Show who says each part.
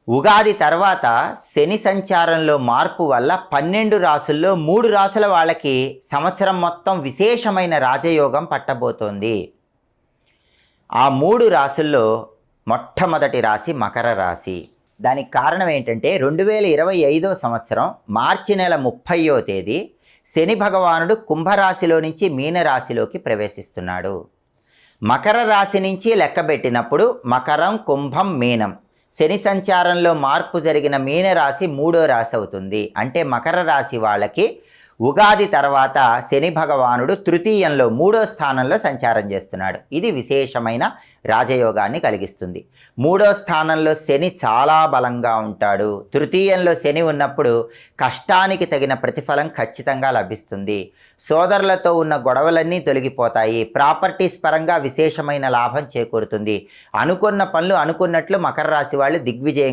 Speaker 1: ఉగాది తర్వాత శని సంచారంలో మార్పు వల్ల 12 రాసుల్లో 3 రాసుల వాళ్ళకి సంవత్సరం మొత్తం విశేషమైన రాజయోగం పట్టబోతోంది. ఆ 3 రాసుల్లో మొట్టమొదటి రాశి మకర రాశి. దానికి కారణం ఏంటంటే 2025 సంవత్సరం మార్చి నెల 30వ తేదీ శని భగవానుడు కుంభరాశిలో నుంచి మీనరాశిలోకి ప్రవేశిస్తున్నాడు. మకర రాశి నుంచి లెక్కబెట్టినప్పుడు మకరం, కుంభం, మీనం. శని సంచారంలో మార్పు జరిగిన మీనరాశి 3వ రాశి అవుతుంది. అంటే మకర రాశి వాళ్ళకి ఉగాది తర్వాత శని భగవానుడు తృతీయంలో 3వ స్థానంలో సంచారం చేస్తున్నాడు. ఇది విశేషమైన రాజయోగాన్ని కలిగిస్తుంది. 3వ స్థానంలో శని చాలా బలంగా ఉంటాడు. తృతీయంలో శని ఉన్నప్పుడు కష్టానికి తగిన ప్రతిఫలం ఖచ్చితంగా లభిస్తుంది. సోదరులతో ఉన్న గొడవలన్నీ తొలగిపోతాయి. ప్రాపర్టీస్ పరంగా విశేషమైన లాభం చేకూరుతుంది. అనుకున్న పనులు అనుకున్నట్లు మకర రాశి వాళ్ళు దిగ్విజయంగా